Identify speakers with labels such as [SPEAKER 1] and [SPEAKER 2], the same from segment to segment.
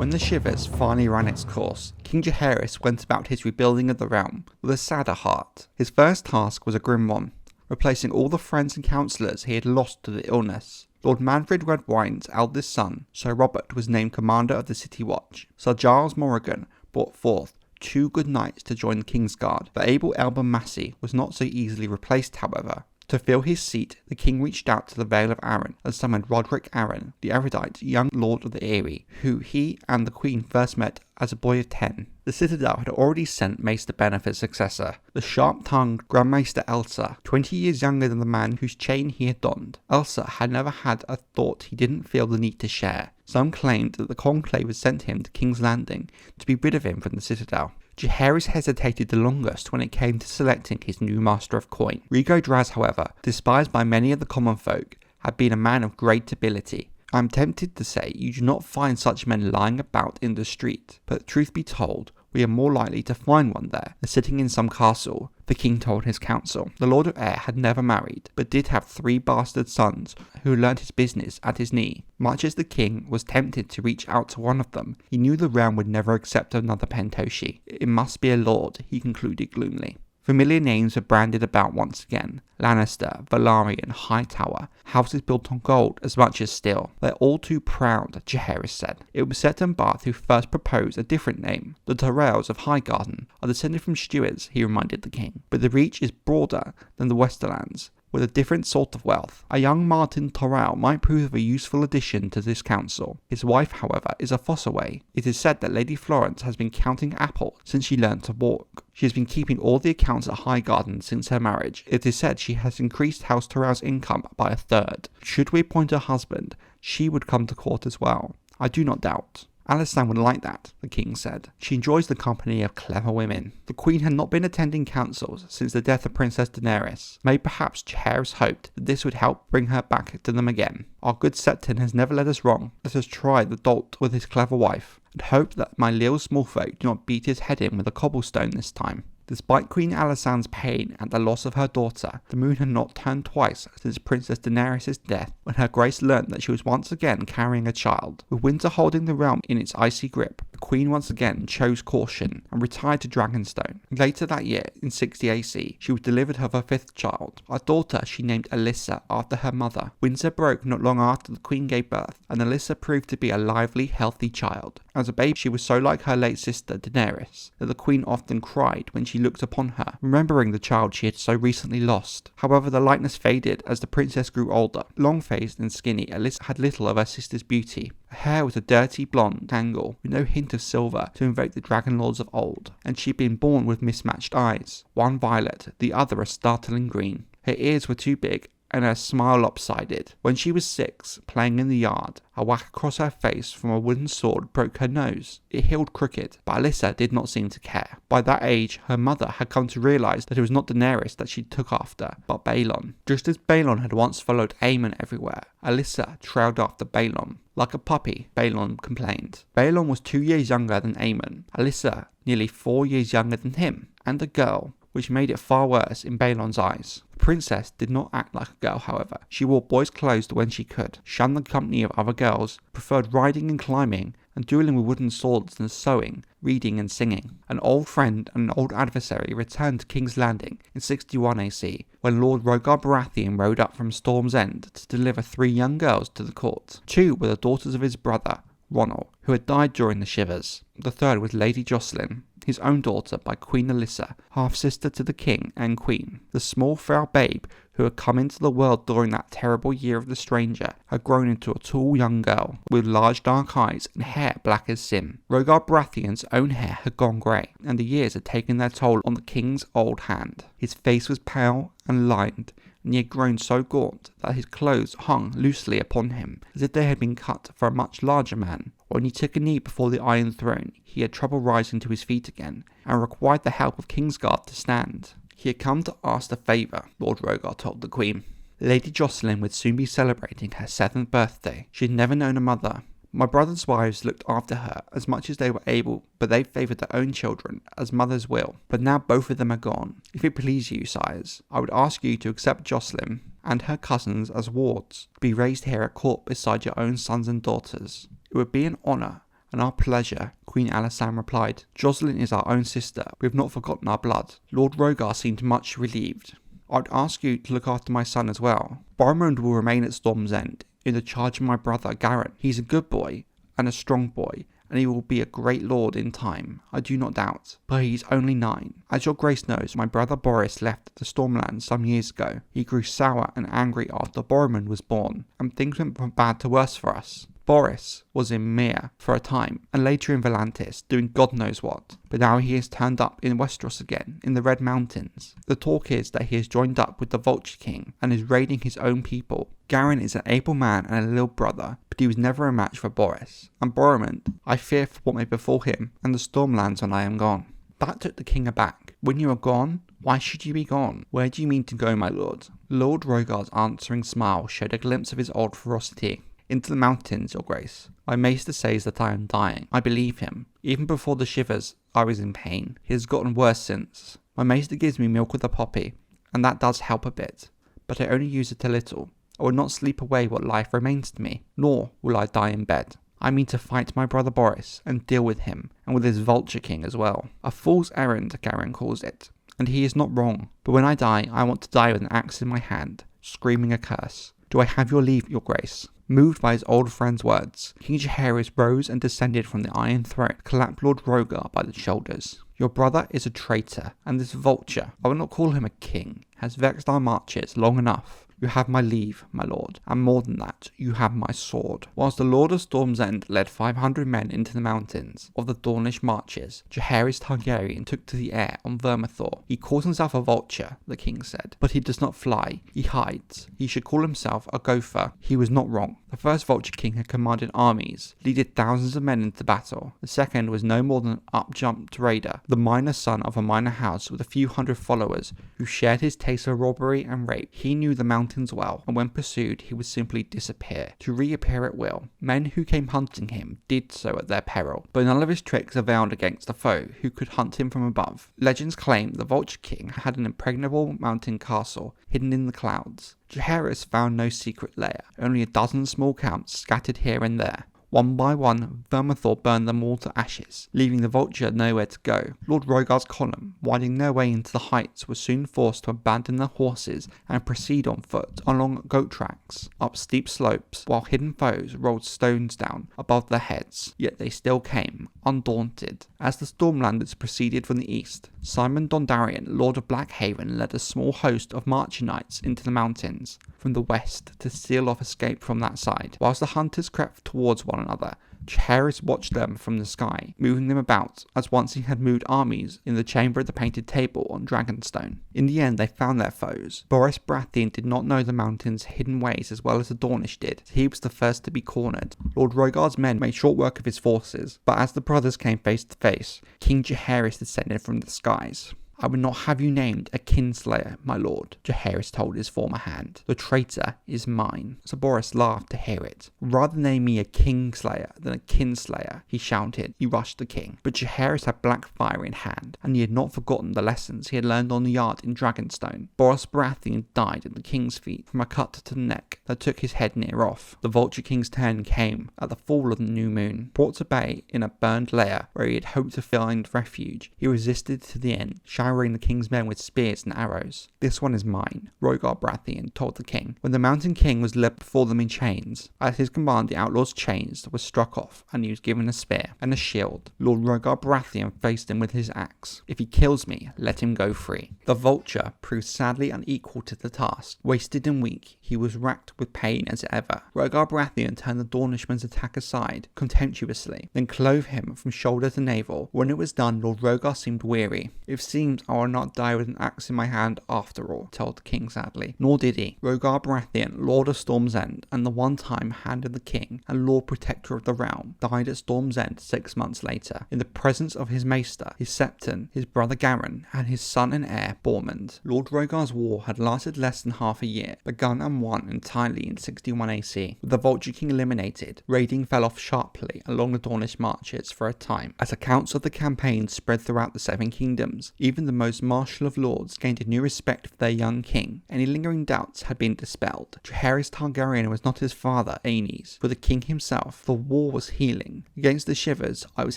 [SPEAKER 1] When the Shivers finally ran its course, King Jaehaerys went about his rebuilding of the realm with a sadder heart. His first task was a grim one, replacing all the friends and counsellors he had lost to the illness. Lord Manfred Redwine's eldest son, Sir Robert, was named commander of the City Watch. Sir Giles Morrigan brought forth 2 good knights to join the King's Guard. The able Elben Massey was not so easily replaced, however. To fill his seat, the king reached out to the Vale of Arryn and summoned Roderick Arryn, the erudite young lord of the Eyrie, who he and the queen first met as a boy of 10. The Citadel had already sent Maester Ben as his successor, the sharp-tongued Grand Maester Elsa, 20 years younger than the man whose chain he had donned. Elsa had never had a thought he didn't feel the need to share. Some claimed that the Conclave had sent him to King's Landing to be rid of him from the Citadel. Jaehaerys hesitated the longest when it came to selecting his new master of coin. Rigo Draz, however, despised by many of the common folk, had been a man of great ability. I am tempted to say you do not find such men lying about in the street, but truth be told, we are more likely to find one there than sitting in some castle, the king told his council. The Lord of Air had never married, but did have 3 bastard sons who learnt his business at his knee. Much as the king was tempted to reach out to one of them, he knew the realm would never accept another Pentoshi. It must be a lord, he concluded gloomily. Familiar names were branded about once again. Lannister, Velaryon, Hightower, houses built on gold as much as steel. They're all too proud, Jaehaerys said. It was Septon Barth who first proposed a different name. The Tyrells of Highgarden are descended from stewards, he reminded the king, but the reach is broader than the Westerlands, with a different sort of wealth. A young Martin Tyrell might prove a useful addition to this council. His wife, however, is a Fossaway. It is said that Lady Florence has been counting apples since she learned to walk. She has been keeping all the accounts at Highgarden since her marriage. It is said she has increased House Tyrell's income by 1/3. Should we appoint her husband, she would come to court as well. I do not doubt. Alysanne would like that, the king said. She enjoys the company of clever women. The queen had not been attending councils since the death of Princess Daenerys. Maybe perhaps Jaehaerys hoped that this would help bring her back to them again. Our good Septon has never led us wrong. Let us try the dolt with his clever wife, and hope that my little smallfolk do not beat his head in with a cobblestone this time. Despite Queen Alysanne's pain at the loss of her daughter, the moon had not turned twice since Princess Daenerys' death, when her grace learnt that she was once again carrying a child. With winter holding the realm in its icy grip, the queen once again chose caution and retired to Dragonstone. Later that year, in 60 AC, she was delivered of her 5th child, a daughter she named Alyssa after her mother. Winter broke not long after the queen gave birth, and Alyssa proved to be a lively, healthy child. As a babe, she was so like her late sister Daenerys that the queen often cried when she looked upon her, remembering the child she had so recently lost. However, the likeness faded as the princess grew older. Long-faced and skinny, Alyssa had little of her sister's beauty. Her hair was a dirty blonde tangle with no hint of silver to invoke the dragon lords of old, and she had been born with mismatched eyes, one violet, the other a startling green. Her ears were too big and her smile lopsided. When she was 6, playing in the yard, a whack across her face from a wooden sword broke her nose. It healed crooked, but Alyssa did not seem to care. By that age, her mother had come to realise that it was not Daenerys that she took after, but Balon. Just as Balon had once followed Aemon everywhere, Alyssa trailed after Balon. Like a puppy, Balon complained. Balon was 2 years younger than Aemon, Alyssa nearly 4 years younger than him, and a girl, which made it far worse in Balon's eyes. The princess did not act like a girl, however. She wore boys' clothes when she could, shunned the company of other girls, preferred riding and climbing, and dueling with wooden swords and sewing, reading and singing. An old friend and an old adversary returned to King's Landing in 61 AC, when Lord Rogar Baratheon rode up from Storm's End to deliver 3 young girls to the court. 2 were the daughters of his brother, Ronald, who had died during the Shivers. The 3rd was Lady Jocelyn, his own daughter by Queen Alyssa, half-sister to the king and queen. The small frail babe who had come into the world during that terrible year of the stranger had grown into a tall young girl with large dark eyes and hair black as sin. Rogar Baratheon's own hair had gone grey, and the years had taken their toll on the king's old hand. His face was pale and lined, and he had grown so gaunt that his clothes hung loosely upon him, as if they had been cut for a much larger man. When he took a knee before the Iron Throne, he had trouble rising to his feet again, and required the help of Kingsguard to stand. He had come to ask a favour, Lord Rogar told the Queen. Lady Jocelyn would soon be celebrating her 7th birthday. She had never known a mother. My brother's wives looked after her as much as they were able, but they favoured their own children, as mothers will. But now both of them are gone. If it please you, sires, I would ask you to accept Jocelyn and her cousins as wards, to be raised here at court beside your own sons and daughters. It would be an honour, "And our pleasure," Queen Alysanne replied. "Jocelyn is our own sister. We have not forgotten our blood." Lord Rogar seemed much relieved. "I would ask you to look after my son as well. Boromund will remain at Storm's End in the charge of my brother Garren. He's a good boy and a strong boy, and he will be a great lord in time, I do not doubt, but he is only 9. As your grace knows, my brother Boris left the Stormlands some years ago. He grew sour and angry after Boromund was born, and things went from bad to worse for us. Boris was in Myr for a time, and later in Volantis, doing God knows what, but now he has turned up in Westeros again, in the Red Mountains. The talk is that he has joined up with the Vulture King, and is raiding his own people. Garren is an able man and a little brother, but he was never a match for Boris. And Boromund, I fear for what may befall him, and the Stormlands when I am gone." That took the king aback. "When you are gone? Why should you be gone? Where do you mean to go, my lord?" Lord Rogar's answering smile showed a glimpse of his old ferocity. "Into the mountains, your grace. My maester says that I am dying. I believe him. Even before the shivers, I was in pain. He has gotten worse since. My maester gives me milk with a poppy, and that does help a bit, but I only use it a little. I will not sleep away what life remains to me, nor will I die in bed. I mean to fight my brother Boris, and deal with him, and with his Vulture King as well. A fool's errand, Garren calls it, and he is not wrong. But when I die, I want to die with an axe in my hand, screaming a curse. Do I have your leave, your grace?" Moved by his old friend's words, King Jaehaerys rose and descended from the iron throne, clapped Lord Rogar by the shoulders. "Your brother is a traitor, and this vulture, I will not call him a king, has vexed our marches long enough. You have my leave, my lord, and more than that, you have my sword." Whilst the Lord of Storm's End led 500 men into the mountains of the Dornish Marches, Jaehaerys Targaryen took to the air on Vermithor. "He calls himself a vulture," the king said, "but he does not fly, he hides. He should call himself a gopher." He was not wrong. The first Vulture King had commanded armies, leaded thousands of men into battle. The second was no more than an up-jumped raider, the minor son of a minor house with a few hundred followers who shared his taste for robbery and rape. He knew the mountains well, and when pursued, he would simply disappear, to reappear at will. Men who came hunting him did so at their peril, but none of his tricks availed against a foe who could hunt him from above. Legends claim the Vulture King had an impregnable mountain castle hidden in the clouds. Jaehaerys found no secret lair, only a dozen small camps scattered here and there. One by one, Vermithor burned them all to ashes, leaving the Vulture nowhere to go. Lord Rogar's column, winding their way into the heights, was soon forced to abandon their horses and proceed on foot along goat tracks, up steep slopes, while hidden foes rolled stones down above their heads. Yet they still came, undaunted. As the Stormlanders proceeded from the east, Simon Dondarrion, Lord of Blackhaven, led a small host of Marcher knights into the mountains from the west to seal off escape from that side. Whilst the hunters crept towards one another, Jaehaerys watched them from the sky, moving them about, as once he had moved armies in the chamber of the painted table on Dragonstone. In the end, they found their foes. Boris Baratheon did not know the mountain's hidden ways as well as the Dornish did. He was the first to be cornered. Lord Rogar's men made short work of his forces, but as the brothers came face to face, King Jaehaerys descended from the skies. "I would not have you named a kinslayer, my lord," Jaehaerys told his former hand. "The traitor is mine." Sir Boris laughed to hear it. "Rather name me a kingslayer than a kinslayer," he shouted. He rushed the king. But Jaehaerys had black fire in hand, and he had not forgotten the lessons he had learned on the yard in Dragonstone. Boris Baratheon died at the king's feet from a cut to the neck that took his head near off. The Vulture King's turn came at the fall of the new moon. Brought to bay in a burned lair where he had hoped to find refuge, he resisted to the end, showering the king's men with spears and arrows. "This one is mine," Rogar Baratheon told the king, when the Mountain King was led before them in chains. At his command, the outlaw's chains were struck off, and he was given a spear and a shield. Lord Rogar Baratheon faced him with his axe. "If he kills me, let him go free." The Vulture proved sadly unequal to the task. Wasted and weak, he was racked with pain as ever. Rogar Baratheon turned the Dornishman's attack aside, contemptuously, then clove him from shoulder to navel. When it was done, Lord Rogar seemed weary. "It seems I will not die with an axe in my hand after all," told the king sadly. Nor did he. Rogar Baratheon, Lord of Storm's End, and the one-time Hand of the King, and Lord Protector of the Realm, died at Storm's End 6 months later, in the presence of his maester, his septon, his brother Garren, and his son and heir, Bormund. Lord Rogar's war had lasted less than half a year, begun and won entirely in 61 AC. With the Vulture King eliminated, raiding fell off sharply along the Dornish Marches for a time. As accounts of the campaign spread throughout the Seven Kingdoms, even the most martial of lords gained a new respect for their young king. Any lingering doubts had been dispelled. Jaehaerys Targaryen was not his father, Aenys, but the king himself. The war was healing. Against the shivers, I was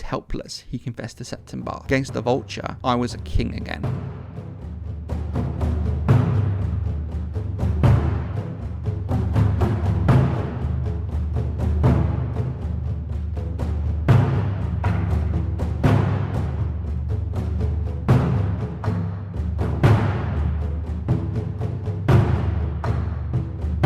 [SPEAKER 1] helpless, he confessed to September. Against the vulture, I was a king again.